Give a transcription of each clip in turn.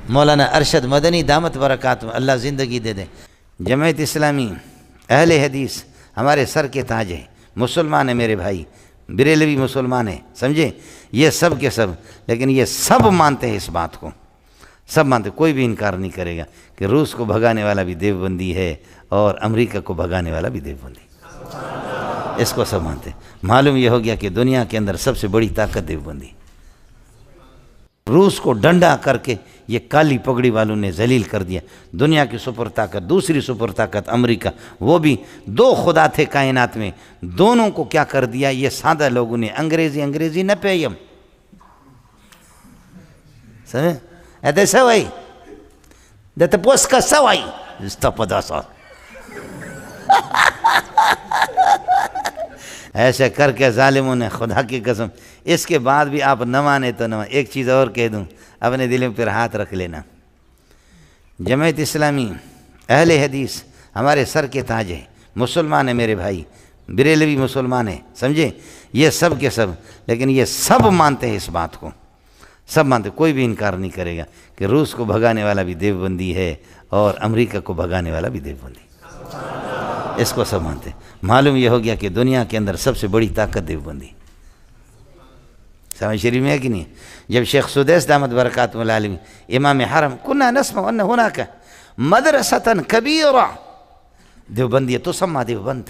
مولانا ارشد مدنی دامت برکات اللہ زندگی دے دیں۔ جماعت اسلامی اہل حدیث ہمارے سر کے تاج ہیں، مسلمان ہیں میرے بھائی، بریلوی مسلمان ہیں، سمجھے، یہ سب کے سب، لیکن یہ سب مانتے ہیں اس بات کو، سب مانتے، کوئی بھی انکار نہیں کرے گا کہ روس کو بھگانے والا بھی دیوبندی ہے اور امریکہ کو بھگانے والا بھی دیوبندی، اس کو سب مانتے ہیں۔ معلوم یہ ہو گیا کہ دنیا کے اندر سب سے بڑی طاقت دیوبندی، روس کو ڈنڈا کر کے یہ کالی پگڑی والوں نے ذلیل کر دیا۔ دنیا کی سپر طاقت، دوسری سپر طاقت امریکہ، وہ بھی دو خدا تھے کائنات میں، دونوں کو کیا کر دیا یہ سادہ لوگوں نے، انگریزی نہ پیم سمجھے ایتے سوائی دیتے پوس کا سوائی استا پدا سا ایسے کر کے ظالموں نے، خدا کی قسم، اس کے بعد بھی آپ نہ مانے تو نہ مانے۔ ایک چیز اور کہہ دوں، اپنے دل میں پھر ہاتھ رکھ لینا، جماعت اسلامی اہل حدیث ہمارے سر کے تاج ہیں، مسلمان ہیں میرے بھائی، بریلوی مسلمان ہیں، سمجھے، یہ سب کے سب، لیکن یہ سب مانتے ہیں اس بات کو، سب مانتے، کوئی بھی انکار نہیں کرے گا کہ روس کو بھگانے والا بھی دیوبندی ہے اور امریکہ کو بھگانے والا بھی دیوبندی، اس کو سب مانتے ہیں۔ معلوم یہ ہو گیا کہ دنیا کے اندر سب سے بڑی طاقت دیوبندی، سمجھ شریف میں ہے کہ نہیں؟ جب شیخ سدیس دامت برکاتہ العالمین امام حرم كنا نسمع ان هناك مدرسة كبيرة دیوبندیہ تسمى دیوبند،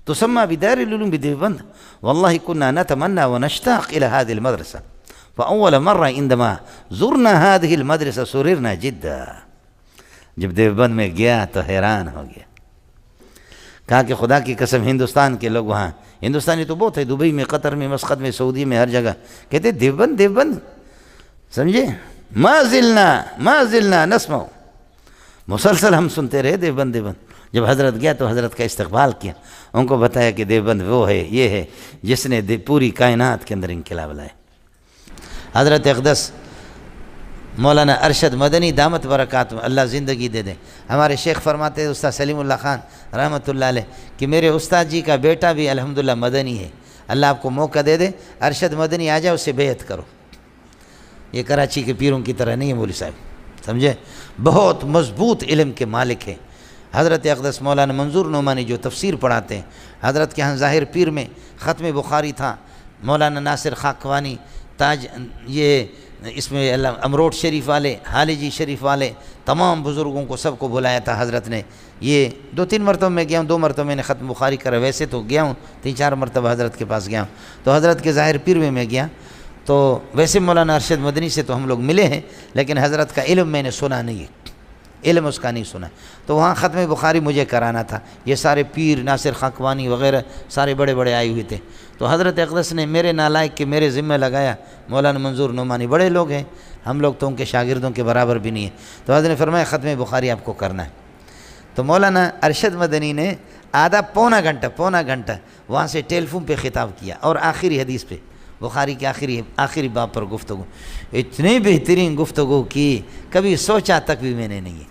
تسمى بدار العلوم بديوبند، والله كنا نتمنى ونشتاق إلى هذه المدرسة، فأول مرة عندما زرنا هذه المدرسة سررنا جدا، جب دیوبند میں گیا تو حیران ہو گیا، کہا کہ خدا کی قسم ہندوستان کے لوگ وہاں، ہندوستانی تو بہت ہے، دبئی میں، قطر میں، مسقط میں، سعودی میں، ہر جگہ کہتے دیوبند دیوبند، سمجھے، ما زلنا نسمع، مسلسل ہم سنتے رہے دیوبند دیوبند۔ جب حضرت گیا تو حضرت کا استقبال کیا، ان کو بتایا کہ دیوبند وہ ہے، یہ ہے جس نے پوری کائنات کے اندر انقلاب لائے۔ حضرت اقدس مولانا ارشد مدنی دامت برکاتہ اللہ زندگی دے دیں، ہمارے شیخ فرماتے ہیں استاد سلیم اللہ خان رحمۃ اللہ علیہ کہ میرے استاد جی کا بیٹا بھی الحمدللہ مدنی ہے، اللہ آپ کو موقع دے دے، ارشد مدنی آ جائے، اس سے بیعت کرو، یہ کراچی کے پیروں کی طرح نہیں ہے مولوی صاحب، سمجھے، بہت مضبوط علم کے مالک ہیں۔ حضرت اقدس مولانا منظور نعمانی جو تفسیر پڑھاتے ہیں، حضرت کے ہاں ظاہر پیر میں ختم بخاری تھا، مولانا ناصر خاکوانی تاج، یہ اس میں امروٹ شریف والے، حالجی شریف والے، تمام بزرگوں کو سب کو بلایا تھا حضرت نے۔ یہ 2-3 مرتبہ میں گیا ہوں، 2 مرتبہ میں نے ختم بخاری کرا، ویسے تو گیا ہوں 3-4 مرتبہ حضرت کے پاس گیا ہوں، تو حضرت کے ظاہر پیر میں گیا، تو ویسے مولانا ارشد مدنی سے تو ہم لوگ ملے ہیں، لیکن حضرت کا علم میں نے سنا نہیں ہے، علم اس کا نہیں سنا، تو وہاں ختم بخاری مجھے کرانا تھا، یہ سارے پیر ناصر خاکوانی وغیرہ سارے بڑے بڑے آئے ہوئے تھے، تو حضرت اقدس نے میرے نالائق کے میرے ذمہ لگایا، مولانا منظور نعمانی بڑے لوگ ہیں، ہم لوگ تو ان کے شاگردوں کے برابر بھی نہیں ہیں، تو حضرت نے فرمایا ختم بخاری آپ کو کرنا ہے، تو مولانا ارشد مدنی نے آدھا پونا گھنٹہ وہاں سے ٹیلی فون پہ خطاب کیا، اور آخری حدیث پہ، بخاری کی آخری باب پر گفتگو، اتنی بہترین گفتگو کی کبھی سوچا تک بھی میں نے نہیں ہے،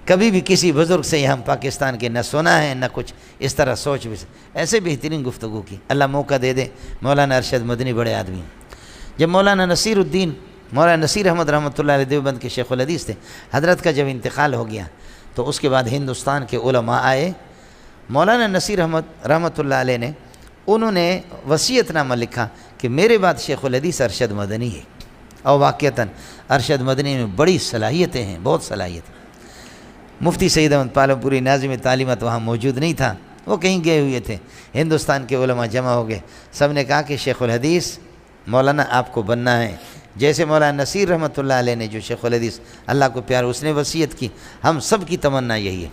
کبھی بھی کسی بزرگ سے ہم پاکستان کے نہ سنا ہے نہ کچھ اس طرح سوچ بھی، ایسے بہترین گفتگو کی، اللہ موقع دے دے، مولانا ارشد مدنی بڑے آدمی ہیں۔ جب مولانا نصیر الدین، مولانا نصیر احمد رحمۃ اللہ علیہ دیوبند کے شیخ الحدیث تھے، حضرت کا جب انتقال ہو گیا تو اس کے بعد ہندوستان کے علماء آئے، مولانا نصیر احمد رحمۃ اللہ علیہ نے، انہوں نے وصیت نامہ لکھا کہ میرے بعد شیخ الحدیث ارشد مدنی ہے، اور واقعتاً ارشد مدنی میں بڑی صلاحیتیں ہیں، بہت صلاحیت۔ مفتی سید احمد پالم پوری ناظم تعلیمات وہاں موجود نہیں تھا، وہ کہیں گئے ہوئے تھے، ہندوستان کے علماء جمع ہو گئے، سب نے کہا کہ شیخ الحدیث مولانا آپ کو بننا ہے، جیسے مولانا نصیر رحمۃ اللہ علیہ نے جو شیخ الحدیث اللہ کو پیار اس نے وصیت کی، ہم سب کی تمنا یہی ہے۔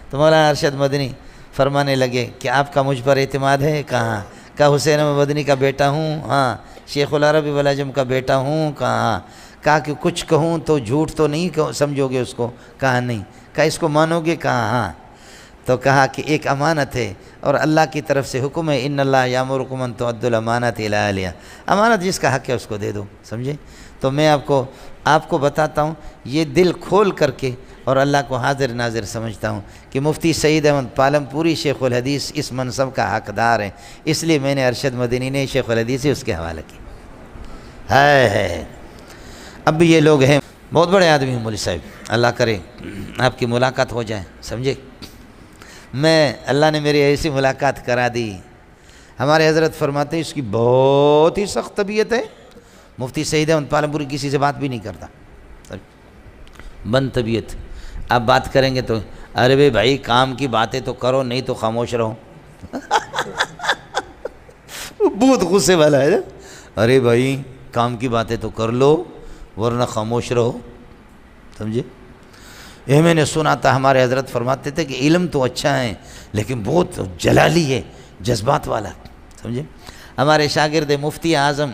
تو مولانا ارشد مدنی فرمانے لگے کہ آپ کا مجھ پر اعتماد ہے؟ کہاں؟ کہا حسین احمد مدنی کا بیٹا ہوں، ہاں، شیخ العرب والعجم کا بیٹا ہوں، کہاں؟ کہا کہ کچھ کہوں تو جھوٹ تو نہیں سمجھو گے اس کو؟ کہا نہیں۔ کہا اس کو مانو گے؟ کہا ہاں۔ تو کہا کہ ایک امانت ہے اور اللہ کی طرف سے حکم ہے، ان اللہ یامرکم ان تؤدوا الامانات الی اہلہا، امانت جس کا حق ہے اس کو دے دو، سمجھے؟ تو میں آپ کو بتاتا ہوں، یہ دل کھول کر کے اور اللہ کو حاضر ناظر سمجھتا ہوں کہ مفتی سعید احمد پالم پوری شیخ الحدیث اس منصب کا حقدار ہے، اس لیے میں نے ارشد مدنی نے شیخ الحدیث سے اس کے حوالے کی ہے۔ اب بھی یہ لوگ ہیں بہت بڑے آدمی ہیں مولوی صاحب، اللہ کرے آپ کی ملاقات ہو جائے، سمجھے۔ اللہ نے میری ایسی ملاقات کرا دی، ہمارے حضرت فرماتے ہیں اس کی بہت ہی سخت طبیعت ہے، مفتی سعید احمد پالنپوری کسی سے بات بھی نہیں کرتا، بند طبیعت۔ آپ بات کریں گے تو ارے بھائی کام کی باتیں تو کرو، نہیں تو خاموش رہو۔ بہت غصے والا ہے، ارے بھائی کام کی باتیں تو کر لو ورنہ خاموش رہو، سمجھے۔ یہ میں نے سنا تھا، ہمارے حضرت فرماتے تھے کہ علم تو اچھا ہے لیکن بہت جلالی ہے، جذبات والا، سمجھے۔ ہمارے شاگرد مفتی اعظم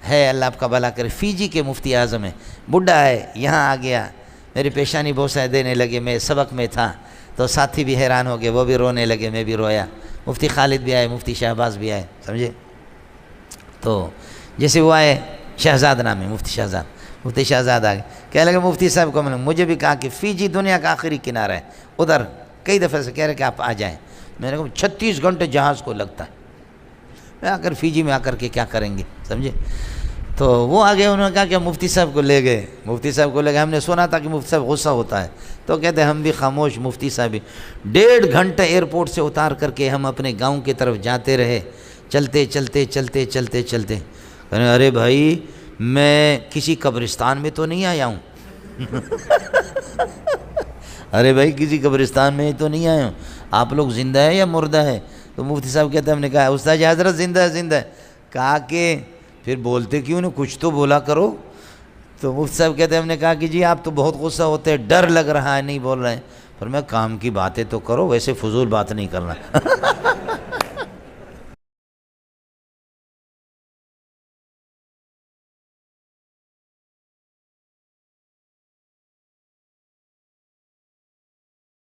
ہے، اللہ آپ کا بھلا کرے، فیجی کے مفتی اعظم ہے، بڈھا ہے، یہاں آ گیا، میری پیشانی بوسہ دینے لگے، میں سبق میں تھا تو ساتھی بھی حیران ہو گئے، وہ بھی رونے لگے، میں بھی رویا، مفتی خالد بھی آئے، مفتی شہباز بھی آئے، سمجھے۔ تو جیسے وہ آئے، شہزاد نام ہے، مفتی شہزاد، مفتی شہزاد آ گئے، کہنے لگے مفتی صاحب کو مجھے بھی کہا کہ فیجی دنیا کا آخری کنارہ ہے، ادھر کئی دفعہ سے کہہ رہے کہ آپ آ جائیں، میں نے کہا 36 گھنٹے جہاز کو لگتا ہے، میں آ کر فیجی میں آ کر کے کیا کریں گے، سمجھے۔ تو وہ آگے انہوں نے کہا کہ مفتی صاحب کو لے گئے، مفتی صاحب کو لے گئے، ہم نے سنا تھا کہ مفتی صاحب غصہ ہوتا ہے، تو کہتے ہیں ہم بھی خاموش، مفتی صاحب بھی 1.5 گھنٹہ ایئرپورٹ سے اتار کر کے ہم اپنے گاؤں کی طرف جاتے رہے، چلتے چلتے چلتے چلتے چلتے، کہنے ارے بھائی میں کسی قبرستان میں تو نہیں آیا ہوں، ارے بھائی کسی قبرستان میں تو نہیں آیا ہوں، آپ لوگ زندہ ہے یا مردہ ہے؟ تو مفتی صاحب کہتے ہیں ہم نے کہا استاد حضرت زندہ ہے، زندہ ہے، کہا کہ پھر بولتے کیوں نہیں، کچھ تو بولا کرو۔ تو مفتی صاحب کہتے ہیں ہم نے کہا کہ جی آپ تو بہت غصہ ہوتے ہیں، ڈر لگ رہا ہے، نہیں بول رہے ہیں، پر میں کام کی باتیں تو کرو، ویسے فضول بات نہیں کرنا۔